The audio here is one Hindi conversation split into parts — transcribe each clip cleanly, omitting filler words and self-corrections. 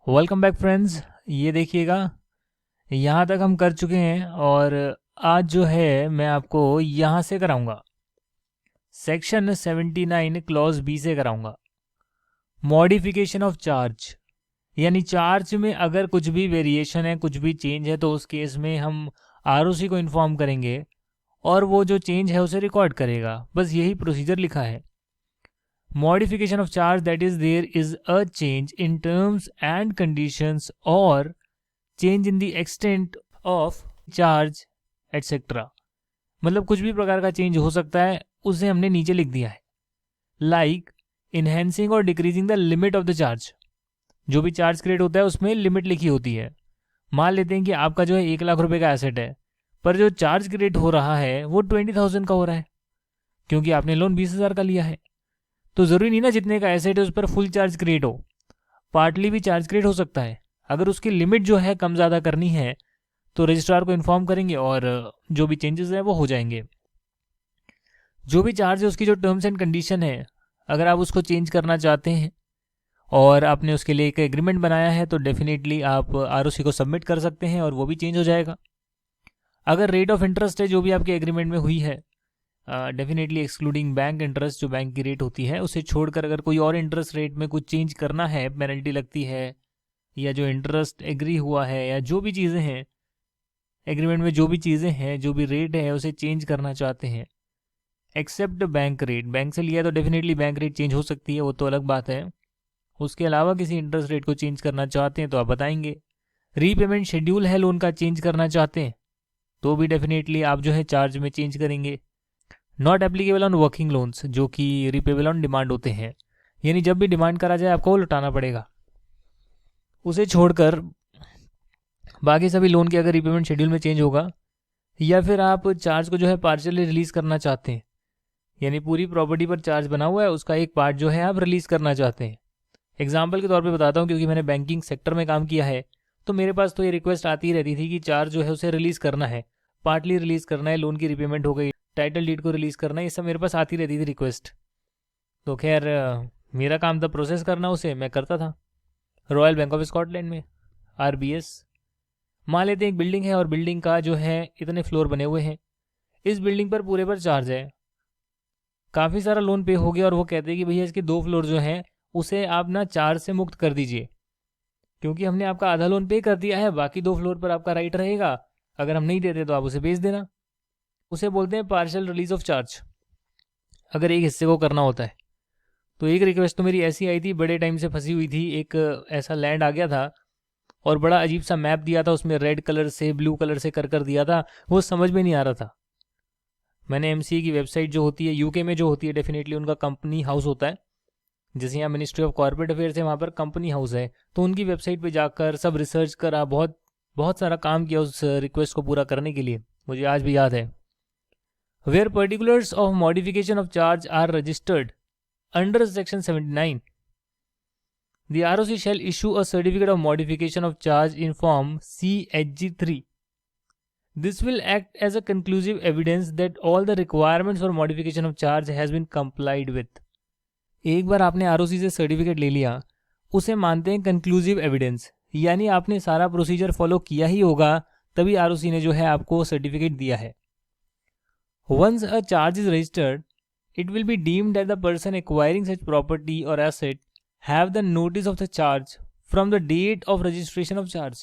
Welcome back friends. ये देखिएगा, यहाँ तक हम कर चुके हैं और आज जो है मैं आपको यहाँ से कराऊंगा। सेक्शन 79 क्लॉज बी से कराऊंगा। मॉडिफिकेशन ऑफ चार्ज, यानी चार्ज में अगर कुछ भी वेरिएशन है, कुछ भी चेंज है, तो उस केस में हम आरओसी को इन्फॉर्म करेंगे और वो जो चेंज है उसे रिकॉर्ड करेगा। बस यही प्रोसीजर लिखा है। Modification of charge, that is, there is a change in terms and conditions or change in the extent of charge etc. मतलब कुछ भी प्रकार का चेंज हो सकता है, उसे हमने नीचे लिख दिया है। लाइक इनहेंसिंग और decreasing the limit of the charge. जो भी चार्ज क्रिएट होता है उसमें लिमिट लिखी होती है। मान लेते हैं कि आपका जो है 1 लाख रुपए का एसेट है, पर जो चार्ज क्रिएट हो रहा है वो 20,000 का हो रहा है, क्योंकि आपने लोन 20,000 का लिया है। तो ज़रूरी नहीं ना जितने का एसेट है उस पर फुल चार्ज क्रिएट हो, पार्टली भी चार्ज क्रिएट हो सकता है। अगर उसकी लिमिट जो है कम ज़्यादा करनी है तो रजिस्ट्रार को इन्फॉर्म करेंगे और जो भी चेंजेस है वो हो जाएंगे। जो भी चार्ज है उसकी जो टर्म्स एंड कंडीशन है, अगर आप उसको चेंज करना चाहते हैं और आपने उसके लिए एक एग्रीमेंट बनाया है तो डेफिनेटली आप आरओसी को सबमिट कर सकते हैं और वो भी चेंज हो जाएगा। अगर रेट ऑफ इंटरेस्ट है जो भी आपके एग्रीमेंट में हुई है, डेफिनेटली एक्सक्लूडिंग बैंक इंटरेस्ट, जो बैंक की रेट होती है उसे छोड़कर अगर कोई और इंटरेस्ट रेट में कुछ चेंज करना है, पेनल्टी लगती है, या जो इंटरेस्ट एग्री हुआ है, या जो भी चीज़ें हैं एग्रीमेंट में, जो भी चीज़ें हैं, जो भी रेट है उसे चेंज करना चाहते हैं, एक्सेप्ट बैंक रेट, बैंक से लिया तो डेफिनेटली बैंक रेट चेंज हो सकती है, वो तो अलग बात है। उसके अलावा किसी इंटरेस्ट रेट को चेंज करना चाहते हैं तो आप बताएंगे। रीपेमेंट शेड्यूल है लोन का, चेंज करना चाहते हैं तो भी डेफिनेटली आप जो है चार्ज में चेंज करेंगे। Not applicable on working loans, जो कि रिपेबल ऑन डिमांड होते हैं, यानी जब भी डिमांड करा जाए आपको वो लौटाना पड़ेगा। उसे छोड़कर बाकी सभी लोन के अगर रिपेमेंट शेड्यूल में चेंज होगा, या फिर आप चार्ज को जो है पार्शियली रिलीज करना चाहते हैं, यानी पूरी प्रॉपर्टी पर चार्ज बना हुआ है उसका एक पार्ट जो है आप रिलीज करना चाहते हैं। एग्जाम्पल के तौर पर बताता हूँ, क्योंकि मैंने बैंकिंग सेक्टर में काम किया है तो मेरे पास तो ये रिक्वेस्ट आती ही रहती थी कि चार्ज जो है उसे रिलीज करना है, पार्टली रिलीज करना है, लोन की रिपेमेंट हो गई, टाइटल डीड को रिलीज करना है, ये सब मेरे पास आती रहती थी रिक्वेस्ट। तो खैर मेरा काम था प्रोसेस करना, उसे मैं करता था। रॉयल बैंक ऑफ स्कॉटलैंड में, आरबीएस। मान लेते हैं एक बिल्डिंग है और बिल्डिंग का जो है इतने फ्लोर बने हुए हैं, इस बिल्डिंग पर पूरे पर चार्ज है, काफ़ी सारा लोन पे हो गया और वो कहते हैं कि भैया इसके 2 फ्लोर जो हैं उसे आप ना चार्ज से मुक्त कर दीजिए, क्योंकि हमने आपका आधा लोन पे कर दिया है, बाकी 2 फ्लोर पर आपका राइट रहेगा, अगर हम नहीं देते तो आप उसे बेच देना। उसे बोलते हैं पार्शियल रिलीज ऑफ चार्ज, अगर एक हिस्से को करना होता है। तो एक रिक्वेस्ट तो मेरी ऐसी आई थी, बड़े टाइम से फंसी हुई थी। एक ऐसा लैंड आ गया था और बड़ा अजीब सा मैप दिया था, उसमें रेड कलर से ब्लू कलर से कर दिया था, वो समझ में नहीं आ रहा था। मैंने एमसीए की वेबसाइट जो होती है यूके में जो होती है, डेफिनेटली उनका कंपनी हाउस होता है, जैसे यहाँ मिनिस्ट्री ऑफ कॉर्पोरेट अफेयर्स है वहाँ पर कंपनी हाउस है, तो उनकी वेबसाइट पे जाकर सब रिसर्च करा, बहुत बहुत सारा काम किया उस रिक्वेस्ट को पूरा करने के लिए, मुझे आज भी याद है। Where particulars of modification of charge are registered under section 79, the ROC shall issue a certificate of modification of charge in form CHG3. This will act as a conclusive evidence that all the requirements for modification of charge has been complied with. एक बार आपने ROC से सर्टिफिकेट ले लिया, उसे मानते हैं कंक्लूसिव एविडेंस, यानी आपने सारा प्रोसीजर फॉलो किया ही होगा तभी ROC ने जो है आपको सर्टिफिकेट दिया है। Once a charge is registered, it will be deemed that the person acquiring such property or asset have the notice of the charge from the date of registration of charge.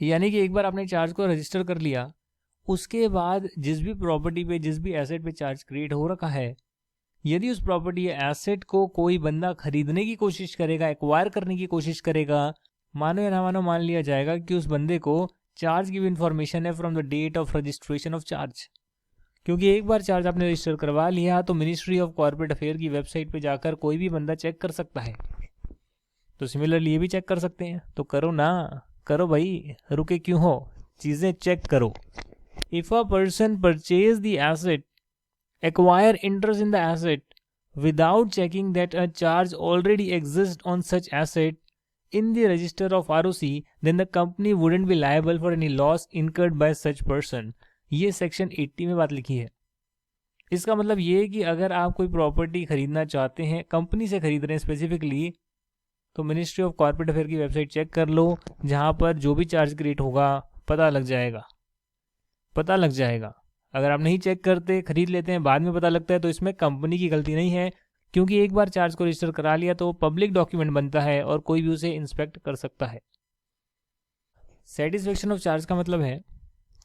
यानी कि एक बार आपने चार्ज को रजिस्टर कर लिया, उसके बाद जिस भी प्रॉपर्टी पे, जिस भी एसेट पे चार्ज क्रिएट हो रखा है, यदि उस प्रॉपर्टी या एसेट को कोई बंदा खरीदने की कोशिश करेगा, एक्वायर करने की कोशिश करेगा, मानो या ना मानो मान लिया जाएगा कि उस बंदे को चार्ज की इन्फॉर्मेशन है from the date of registration of charge. क्योंकि एक बार चार्ज आपने रजिस्टर करवा लिया तो मिनिस्ट्री ऑफ कॉर्पोरेट अफेयर की वेबसाइट पे जाकर कोई भी बंदा चेक कर सकता है, तो सिमिलरली ये भी चेक कर सकते हैं। तो करो ना, करो भाई, रुके क्यों हो, चीज़ें चेक करो। If a person purchase the asset, acquire interest in the asset without checking that a charge already exist on such asset in the register of ROC, then the company wouldn't be liable for any loss incurred by such person. ये सेक्शन 80 में बात लिखी है। इसका मतलब ये है कि अगर आप कोई प्रॉपर्टी खरीदना चाहते हैं, कंपनी से खरीद रहे हैं स्पेसिफिकली, तो मिनिस्ट्री ऑफ कॉर्पोरेट अफेयर की वेबसाइट चेक कर लो, जहाँ पर जो भी चार्ज क्रिएट होगा पता लग जाएगा। अगर आप नहीं चेक करते, खरीद लेते हैं, बाद में पता लगता है, तो इसमें कंपनी की गलती नहीं है, क्योंकि एक बार चार्ज को रजिस्टर करा लिया तो पब्लिक डॉक्यूमेंट बनता है और कोई भी उसे इंस्पेक्ट कर सकता है। सेटिस्फेक्शन ऑफ चार्ज का मतलब है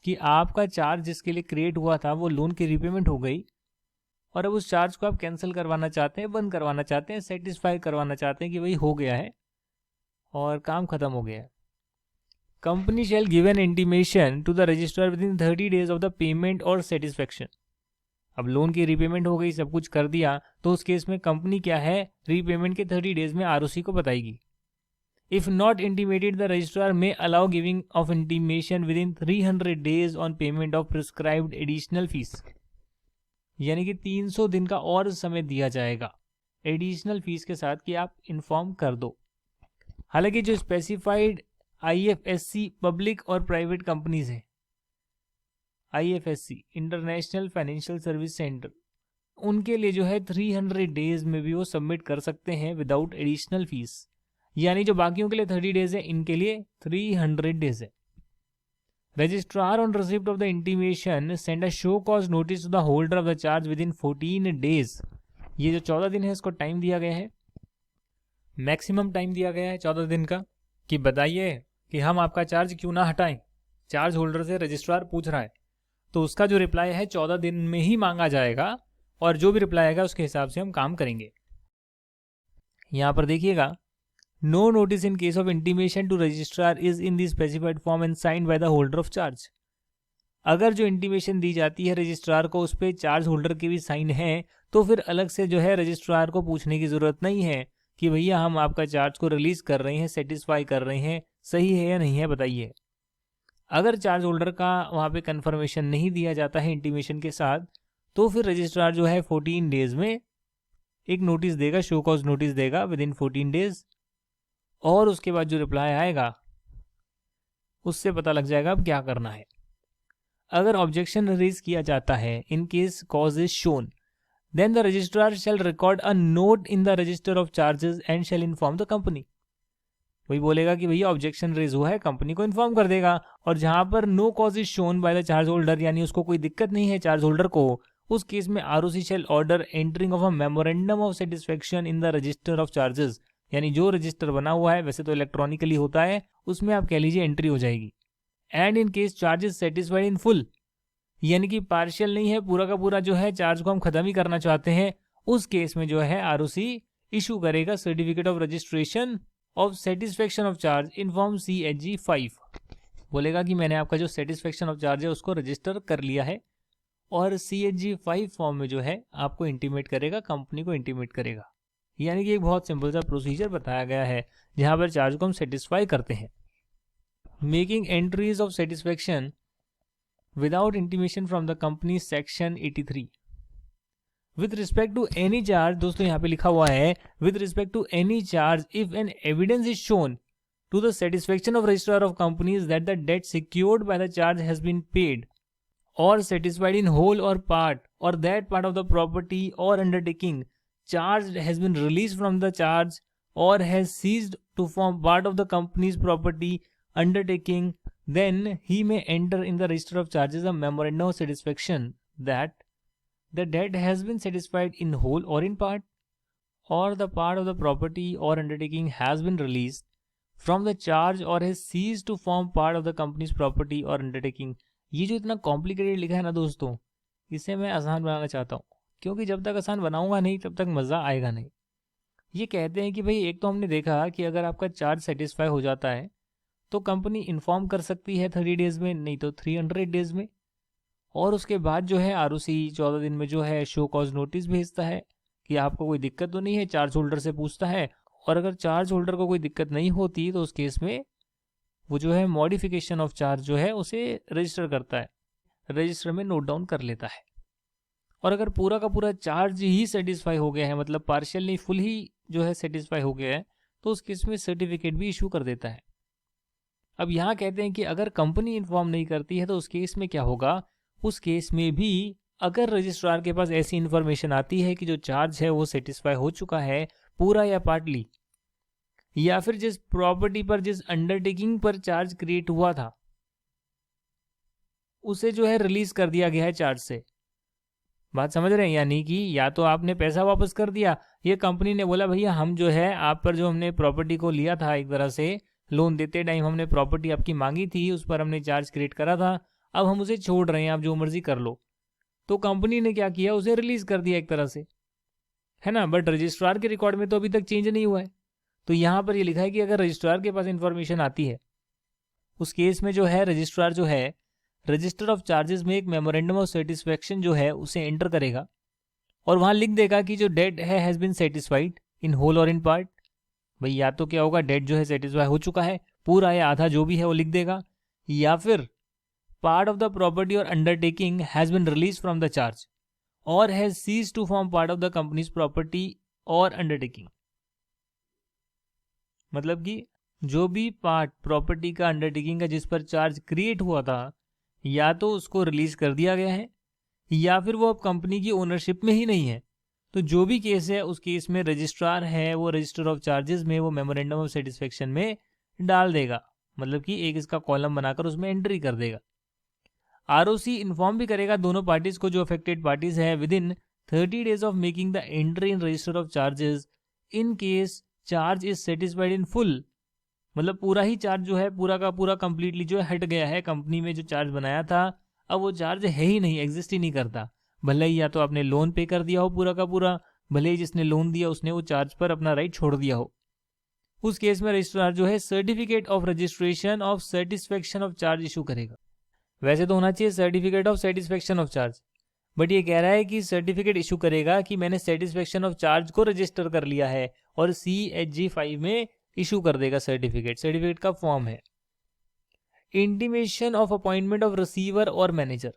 कि आपका चार्ज जिसके लिए क्रिएट हुआ था वो लोन की रीपेमेंट हो गई और अब उस चार्ज को आप कैंसिल करवाना चाहते हैं, बंद करवाना चाहते हैं, सेटिस्फाई करवाना चाहते हैं कि वही हो गया है और काम खत्म हो गया है। Company shall give an intimation to the registrar within 30 days of the payment और सेटिस्फेक्शन। अब लोन की रीपेमेंट हो गई, सब कुछ कर दिया, तो उस केस में कंपनी क्या है, रीपेमेंट के 30 days में आरओसी को बताएगी। If not intimated the registrar may allow giving of intimation within 300 days on payment of prescribed additional fees, यानी कि 300 दिन का और समय दिया जाएगा एडिशनल फीस के साथ कि आप इन्फॉर्म कर दो। हालांकि जो स्पेसिफाइड IFSC पब्लिक और प्राइवेट कंपनीज हैं, IFSC international financial service centre, उनके लिए जो है 300 days में भी वो सबमिट कर सकते हैं विदाउट एडिशनल फीस, यानी जो बाकियों के लिए 30 days है, इनके लिए 300 days है। Registrar on receipt of the intimation send a show cause notice to the holder of the charge within 14 days। ये जो 14 दिन है इसको टाइम दिया गया है, मैक्सिमम टाइम दिया गया है 14 दिन का, कि बताइए कि हम आपका चार्ज क्यों ना हटाएं। चार्ज होल्डर से रजिस्ट्रार पूछ रहा है, तो उसका जो रिप्लाई है 14 दिन में ही मांगा जाएगा और जो भी रिप्लाई आएगा उसके हिसाब से हम काम करेंगे। यहां पर देखिएगा, no notice in case of intimation to registrar is in the specified form and signed by the holder of charge. अगर जो इंटीमेशन दी जाती है रजिस्ट्रार को उस पर चार्ज होल्डर के भी साइन है, तो फिर अलग से जो है रजिस्ट्रार को पूछने की जरूरत नहीं है कि भैया हम आपका चार्ज को रिलीज कर रहे हैं, सेटिस्फाई कर रहे हैं, सही है या नहीं है बताइए। अगर चार्ज होल्डर का वहाँ पे कंफर्मेशन नहीं दिया जाता है इंटीमेशन के साथ, तो फिर रजिस्ट्रार जो है 14 days में एक नोटिस देगा, शो कॉज नोटिस देगा विद इन 14 days, और उसके बाद जो रिप्लाई आएगा उससे पता लग जाएगा अब क्या करना है। अगर ऑब्जेक्शन रेज किया जाता है, in case cause is shown, then the registrar shall record a note in the register of charges and shall inform the company। वही बोलेगा कि भैया ऑब्जेक्शन रेज हुआ है, कंपनी को इन्फॉर्म कर देगा। और जहां पर no cause is shown by the charge holder, यानी उसको कोई दिक्कत नहीं है चार्ज होल्डर को, उस केस में ROC shall order entering of a memorandum of satisfaction in the register of charges, यानी जो रजिस्टर बना हुआ है, वैसे तो इलेक्ट्रॉनिकली होता है, उसमें आप कह लीजिए एंट्री हो जाएगी। And in case charges satisfied in full, यानी कि पार्शियल नहीं है, पूरा का पूरा जो है चार्ज को हम खत्म ही करना चाहते हैं, उस केस में जो है आरओसी इशू करेगा certificate of registration of satisfaction of charge in form CHG 5। बोलेगा कि मैंने आपका जो सेटिस्फेक्शन ऑफ चार्ज है उसको रजिस्टर कर लिया है, और CHG 5 फॉर्म में जो है आपको इंटीमेट करेगा, कंपनी को इंटीमेट करेगा। यानी कि एक बहुत सिंपल सा प्रोसीजर बताया गया है जहां पर चार्ज को हम सेटिस्फाई करते हैं। Making entries of satisfaction without intimation from the company section 83। with respect to any charge, दोस्तों यहाँ पे लिखा हुआ है with respect to any charge if an evidence is shown to the satisfaction of registrar of companies that the debt secured by the charge has been paid or satisfied in whole or part, or that part of the property or undertaking charged has been released from the charge or has ceased to form part of the company's property undertaking, then he may enter in the register of charges a memorandum of satisfaction that the debt has been satisfied in whole or in part, or the part of the property or undertaking has been released from the charge or has ceased to form part of the company's property or undertaking। ये जो इतना कॉम्प्लिकेटेड लिखा है ना दोस्तों, इसे मैं आसान बनाना चाहता हूँ, क्योंकि जब तक आसान बनाऊंगा नहीं तब तक मज़ा आएगा नहीं। ये कहते हैं कि भाई एक तो हमने देखा कि अगर आपका चार्ज सेटिस्फाई हो जाता है तो कंपनी इन्फॉर्म कर सकती है 30 days में, नहीं तो 300 days में, और उसके बाद जो है आरओसी 14 दिन में जो है शो कॉज नोटिस भेजता है कि आपको कोई दिक्कत तो नहीं है, चार्ज होल्डर से पूछता है, और अगर चार्ज होल्डर को कोई दिक्कत नहीं होती तो उस केस में वो जो है मॉडिफिकेशन ऑफ चार्ज जो है उसे रजिस्टर करता है, रजिस्टर में नोट डाउन कर लेता है। और अगर पूरा का पूरा चार्ज ही सेटिस्फाई हो गया है, मतलब पार्शियल नहीं फुल ही जो है सेटिस्फाई हो गया है, तो उस केस में सर्टिफिकेट भी इशू कर देता है। अब यहाँ कहते हैं कि अगर कंपनी इन्फॉर्म नहीं करती है तो उस केस में क्या होगा, उस केस में भी अगर रजिस्ट्रार के पास ऐसी इन्फॉर्मेशन आती है कि जो चार्ज है वो सेटिस्फाई हो चुका है पूरा या पार्टली, या फिर जिस प्रॉपर्टी पर, जिस अंडरटेकिंग पर चार्ज क्रिएट हुआ था उसे जो है रिलीज कर दिया गया है चार्ज से। बात समझ रहे हैं? यानी कि या तो आपने पैसा वापस कर दिया, ये कंपनी ने बोला भैया हम जो है आप पर जो हमने प्रॉपर्टी को लिया था, एक तरह से लोन देते टाइम हमने प्रॉपर्टी आपकी मांगी थी, उस पर हमने चार्ज क्रिएट करा था, अब हम उसे छोड़ रहे हैं, आप जो मर्जी कर लो। तो कंपनी ने क्या किया, उसे रिलीज कर दिया एक तरह से, है ना। बट रजिस्ट्रार के रिकॉर्ड में तो अभी तक चेंज नहीं हुआ है। तो यहाँ पर ये लिखा है कि अगर रजिस्ट्रार के पास इंफॉर्मेशन आती है, उस केस में जो है रजिस्ट्रार जो है रजिस्टर ऑफ चार्जेस में एक मेमोरेंडम ऑफ सेटिस्फेक्शन जो है उसे एंटर करेगा और वहां लिख देगा कि जो डेट है has been satisfied in whole or in part. भाई या तो क्या होगा, डेट जो है सेटिस्फाई हो चुका है पूरा या आधा जो भी है वो लिख देगा, या फिर पार्ट ऑफ द प्रॉपर्टी और undertaking has been release from the charge और has cease to form part of the company's property और अंडरटेकिंग। मतलब कि जो भी पार्ट प्रॉपर्टी का, अंडरटेकिंग का जिस पर चार्ज क्रिएट हुआ था, या तो उसको रिलीज कर दिया गया है या फिर वो अब कंपनी की ओनरशिप में ही नहीं है। तो जो भी केस है उस केस में रजिस्ट्रार है वो रजिस्टर ऑफ चार्जेस में वो मेमोरेंडम ऑफ सेटिस्फेक्शन में डाल देगा, मतलब कि एक इसका कॉलम बनाकर उसमें एंट्री कर देगा। आरओसी इन्फॉर्म भी करेगा दोनों पार्टीज को जो अफेक्टेड पार्टीज है with in 30 days of making the entry in register of charges in case charge is satisfied in full. मतलब पूरा ही चार्ज जो है पूरा का पूरा कंप्लीटली जो है हट गया है, कंपनी में जो चार्ज बनाया था अब वो चार्ज है ही नहीं, एग्जिस्ट ही नहीं करता। भले ही या तो आपने लोन पे कर दिया हो पूरा का पूरा, भले ही जिसने लोन दिया उसने वो चार्ज पर अपना राइट छोड़ दिया हो। उस केस में रजिस्ट्रार जो है certificate of registration of satisfaction of charge issue करेगा। वैसे तो होना चाहिए certificate of satisfaction of charge, but ये कह रहा है कि सर्टिफिकेट इशू करेगा कि मैंने सेटिस्फेक्शन ऑफ चार्ज को रजिस्टर कर लिया है, और CHG5 में इशू कर देगा सर्टिफिकेट। सर्टिफिकेट का फॉर्म है intimation of appointment of receiver और मैनेजर।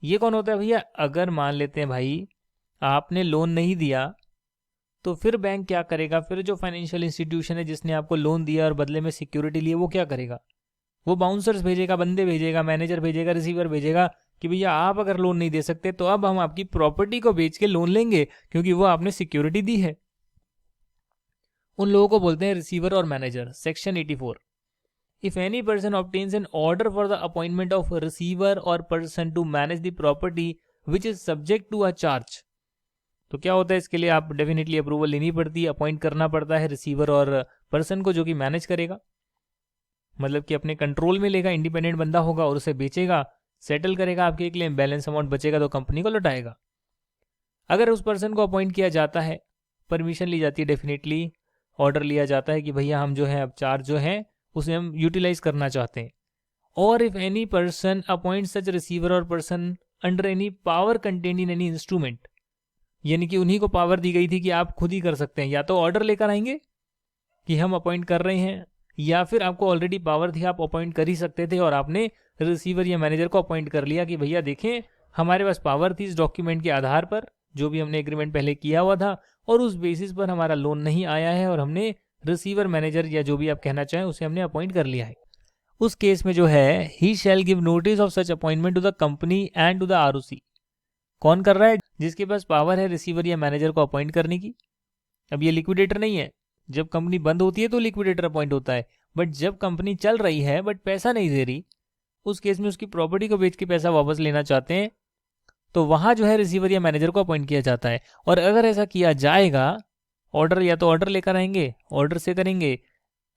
ये कौन होता है भैया? अगर मान लेते हैं भाई आपने लोन नहीं दिया तो फिर बैंक क्या करेगा, फिर जो फाइनेंशियल इंस्टीट्यूशन है जिसने आपको लोन दिया और बदले में सिक्योरिटी ली वो क्या करेगा, वो बाउंसर्स भेजेगा, बंदे भेजेगा, मैनेजर भेजेगा, रिसीवर भेजेगा कि भैया आप अगर लोन नहीं दे सकते तो अब हम आपकी प्रॉपर्टी को बेच के लोन लेंगे क्योंकि वो आपने सिक्योरिटी दी है। उन लोगों को बोलते हैं रिसीवर और manager. Section 84, if any person obtains an order for the appointment of receiver और person to manage the property which is subject to a charge. तो क्या होता है, इसके लिए आप डेफिनेटली अप्रूवल लेनी पड़ती है, अपॉइंट करना पड़ता है रिसीवर और पर्सन को जो कि मैनेज करेगा, मतलब कि अपने कंट्रोल में लेगा, इंडिपेंडेंट बंदा होगा और उसे बेचेगा, सेटल करेगा आपके क्लेम, बैलेंस अमाउंट बचेगा तो कंपनी को लौटाएगा। अगर उस पर्सन को अपॉइंट किया जाता है, परमिशन ली जाती है, डेफिनेटली ऑर्डर लिया जाता है कि भैया हम जो है अब चार्ज जो है उसे हम यूटिलाइज करना चाहते हैं। और if any person appoint such receiver और person under any power contained in any instrument, यानी कि उन्हीं को पावर दी गई थी कि आप खुद ही कर सकते हैं, या तो ऑर्डर लेकर आएंगे कि हम अपॉइंट कर रहे हैं, या फिर आपको ऑलरेडी पावर थी, आप अपॉइंट कर ही सकते थे और आपने रिसीवर या मैनेजर को अपॉइंट कर लिया कि भैया देखें हमारे पास पावर थी इस डॉक्यूमेंट के आधार पर, जो भी हमने एग्रीमेंट पहले किया हुआ था, और उस बेसिस पर हमारा लोन नहीं आया है और हमने रिसीवर, मैनेजर या जो भी आप कहना चाहें उसे हमने अपॉइंट कर लिया है। उस केस में जो है he shall give notice of such appointment to the company and to the ROC. कौन कर रहा है? जिसके पास पावर है रिसीवर या मैनेजर को अपॉइंट करने की। अब ये लिक्विडेटर नहीं है, जब कंपनी बंद होती है तो लिक्विडेटर अपॉइंट होता है, बट जब कंपनी चल रही है बट पैसा नहीं दे रही, उस केस में उसकी प्रॉपर्टी को बेच के पैसा वापस लेना चाहते हैं, तो वहां जो है रिसीवर या मैनेजर को अपॉइंट किया जाता है। और अगर ऐसा किया जाएगा, ऑर्डर या तो ऑर्डर लेकर आएंगे, ऑर्डर से करेंगे,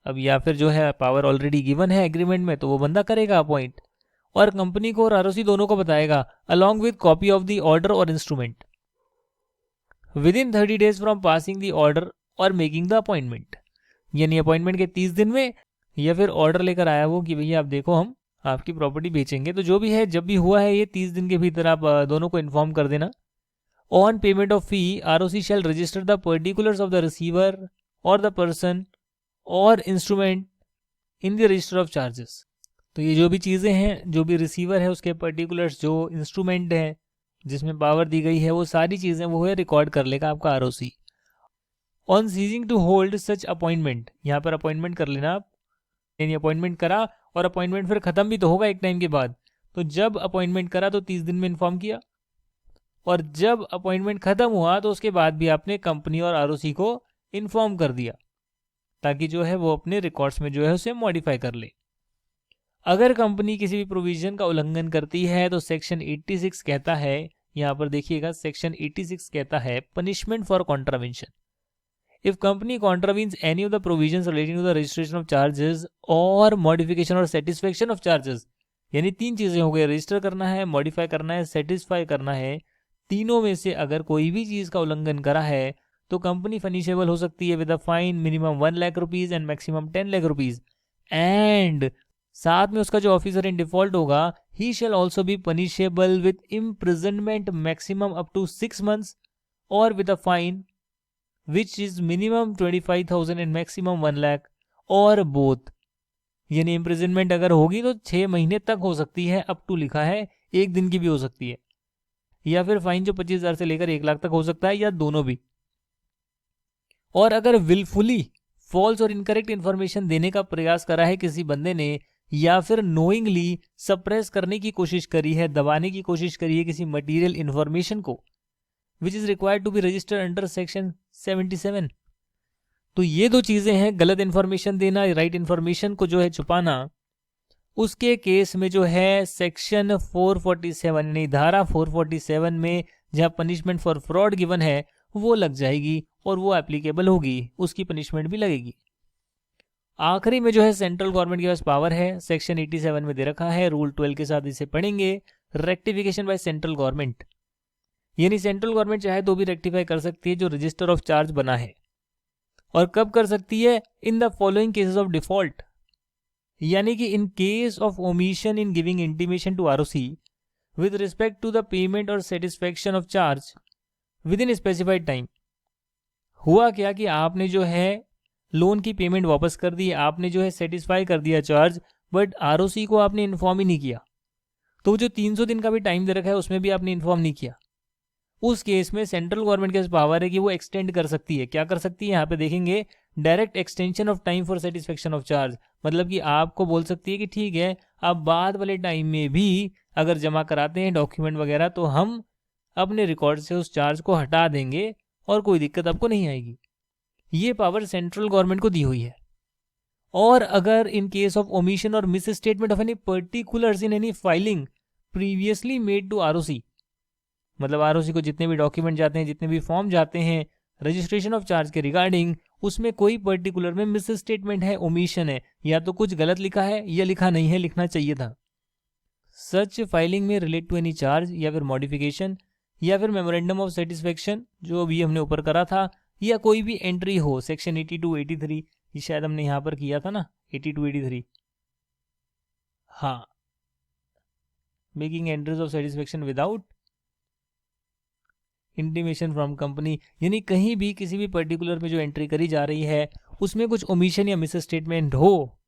अब या फिर जो है पावर ऑलरेडी गिवन है एग्रीमेंट में तो वो बंदा करेगा अपॉइंट, और कंपनी को और आरओसी दोनों को बताएगा along with copy of the order और instrument within 30 days from passing the order और मेकिंग द अपॉइंटमेंट। यानी अपॉइंटमेंट के 30 दिन में, या फिर ऑर्डर लेकर आया वो कि भैया आप देखो हम आपकी प्रॉपर्टी बेचेंगे, तो जो भी है जब भी हुआ है ये 30 दिन के भीतर आप दोनों को इन्फॉर्म कर देना। On payment of fee ROC shall register the particulars of the receiver or the person or instrument in the register of charges. तो ये जो भी चीज़ें हैं, जो भी रिसीवर है उसके पर्टिकुलर्स, जो इंस्ट्रूमेंट है जिसमें पावर दी गई है, वो सारी चीज़ें वो है रिकॉर्ड कर लेगा आपका ROC. On ceasing to hold such appointment, यहाँ पर अपॉइंटमेंट कर लेना आप, यानी अपॉइंटमेंट करा और अपॉइंटमेंट फिर खत्म भी तो होगा एक टाइम के बाद, तो जब अपॉइंटमेंट करा तो 30 दिन में इन्फॉर्म किया, और जब अपॉइंटमेंट खत्म हुआ तो उसके बाद भी आपने कंपनी और आरओसी को इन्फॉर्म कर दिया। ताकि जो है वो अपने रिकॉर्ड्स में जो है उसे मॉडिफाई कर ले। अगर कंपनी किसी भी प्रोविजन का उल्लंघन करती है तो सेक्शन 86 कहता है, यहाँ पर देखिएगा सेक्शन 86 कहता है punishment for contravention. If company contravenes any of the provisions relating to the registration of charges और मॉडिफिकेशन और सेटिस्फेक्शन ऑफ चार्जेस, यानी 3 चीजें हो गई, रजिस्टर करना है, मॉडिफाई करना है, सेटिस्फाई करना है, तीनों में से अगर कोई भी चीज का उल्लंघन करा है तो कंपनी पनिशेबल हो सकती है with a fine minimum 1 lakh rupees and maximum 10 lakh rupees. And साथ में उसका जो ऑफिसर इन डिफॉल्ट होगा he shall also be punishable with imprisonment maximum up to 6 months और with a fine which is minimum 25,000 and maximum 1 lakh और बोथ। यानी इम्प्रिजनमेंट अगर होगी तो 6 महीने तक हो सकती है, अप टू लिखा है, 1 दिन की भी हो सकती है, या फिर फाइन जो 25,000 से लेकर 1 लाख तक हो सकता है, या दोनों भी। और अगर विलफुली फॉल्स और इनकरेक्ट इंफॉर्मेशन देने का प्रयास करा है किसी बंदे ने, या फिर नोइंगली सप्रेस करने की कोशिश करी है, दबाने की कोशिश करी है किसी मटेरियल इंफॉर्मेशन को which is required to be registered under section 77, तो ये 2 चीजें हैं, गलत इंफॉर्मेशन देना, राइट इंफॉर्मेशन को जो है छुपाना। उसके केस में जो है सेक्शन 447 यानी धारा 447 में जहां पनिशमेंट फॉर फ्रॉड गिवन है वो लग जाएगी और वो एप्लीकेबल होगी, उसकी पनिशमेंट भी लगेगी। आखिरी में जो है सेंट्रल गवर्नमेंट के पास पावर है, सेक्शन 87 में दे रखा है, रूल 12 के साथ इसे पढ़ेंगे, रेक्टिफिकेशन बाय सेंट्रल गवर्नमेंट। यानी सेंट्रल गवर्नमेंट चाहे तो भी रेक्टिफाई कर सकती है जो रजिस्टर ऑफ चार्ज बना है। और कब कर सकती है? In the following cases of default, यानी कि in case of omission in giving intimation to ROC with respect to the payment और satisfaction of charge within specified time. हुआ क्या कि आपने जो है लोन की पेमेंट वापस कर दी, आपने जो है सेटिस्फाई कर दिया चार्ज, बट आरओसी को आपने इन्फॉर्म ही नहीं किया, तो जो 300 दिन का भी टाइम दे रखा है उसमें भी आपने इन्फॉर्म नहीं किया। उस केस में सेंट्रल गवर्नमेंट के पास पावर है कि वो एक्सटेंड कर सकती है। क्या कर सकती है? यहाँ पे देखेंगे, direct extension of time for satisfaction of charge, मतलब कि आपको बोल सकती है कि ठीक है, आप बाद वाले टाइम में भी अगर जमा कराते हैं डॉक्यूमेंट वगैरह तो हम अपने रिकॉर्ड से उस चार्ज को हटा देंगे और कोई दिक्कत आपको नहीं आएगी। ये पावर सेंट्रल गवर्नमेंट को दी हुई है। और अगर in case of omission or misstatement of any particulars in any filing previously made to ROC, मतलब आरओसी को जितने भी डॉक्यूमेंट जाते हैं, जितने भी फॉर्म जाते हैं रजिस्ट्रेशन ऑफ चार्ज के रिगार्डिंग, उसमें कोई पर्टिकुलर में मिस स्टेटमेंट है, ओमिशन है, या तो कुछ गलत लिखा है या लिखा नहीं है, लिखना चाहिए था। सच फाइलिंग में रिलेट टू एनी चार्ज या फिर मॉडिफिकेशन या फिर मेमोरेंडम ऑफ सेटिस्फेक्शन जो अभी हमने ऊपर करा था, या कोई भी एंट्री हो सेक्शन 82, 83, ये शायद हमने यहाँ पर किया था ना 82, 83, हाँ, making entries of satisfaction without intimation from company, यानी कहीं भी किसी भी पर्टिकुलर में जो एंट्री करी जा रही है उसमें कुछ ओमिशन या मिस स्टेटमेंट हो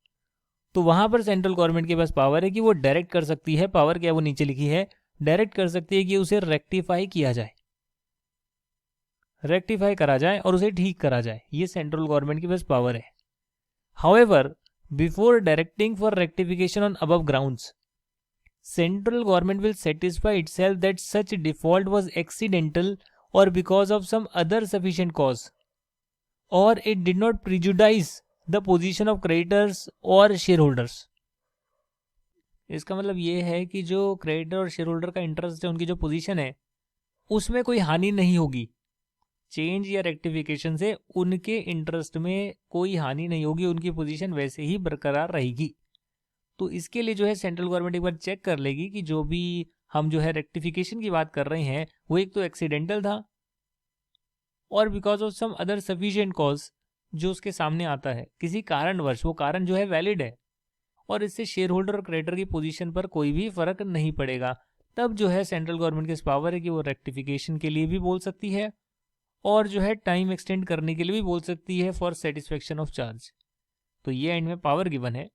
तो वहां पर सेंट्रल गवर्नमेंट के पास पावर है कि वो डायरेक्ट कर सकती है। पावर क्या है वो नीचे लिखी है, डायरेक्ट कर सकती है कि उसे रेक्टिफाई किया जाए, रेक्टिफाई करा जाए और उसे ठीक करा जाए। ये सेंट्रल गवर्नमेंट के पास पावर है। However, before directing for rectification on above grounds, central government will satisfy itself that such default was accidental or because of some other sufficient cause, or it did not prejudice the position of creditors or shareholders। इसका मतलब ये है कि जो क्रेडिटर और शेयर होल्डर का इंटरेस्ट है, उनकी जो पोजीशन है उसमें कोई हानि नहीं होगी। चेंज या रेक्टिफिकेशन से उनके इंटरेस्ट में कोई हानि नहीं होगी, उनकी पोजीशन वैसे ही बरकरार रहेगी। तो इसके लिए जो है सेंट्रल गवर्नमेंट एक बार चेक कर लेगी कि जो भी हम जो है रेक्टिफिकेशन की बात कर रहे हैं वो एक तो एक्सीडेंटल था और because of some other sufficient cause जो उसके सामने आता है, किसी कारणवश वो कारण जो है वैलिड है और इससे शेयर होल्डर और क्रेडिटर की पोजीशन पर कोई भी फर्क नहीं पड़ेगा। तब जो है सेंट्रल गवर्नमेंट के पावर है कि वो रेक्टिफिकेशन के लिए भी बोल सकती है और जो है टाइम एक्सटेंड करने के लिए भी बोल सकती है फॉर सेटिस्फेक्शन ऑफ चार्ज। तो ये एंड में पावर गिवन है।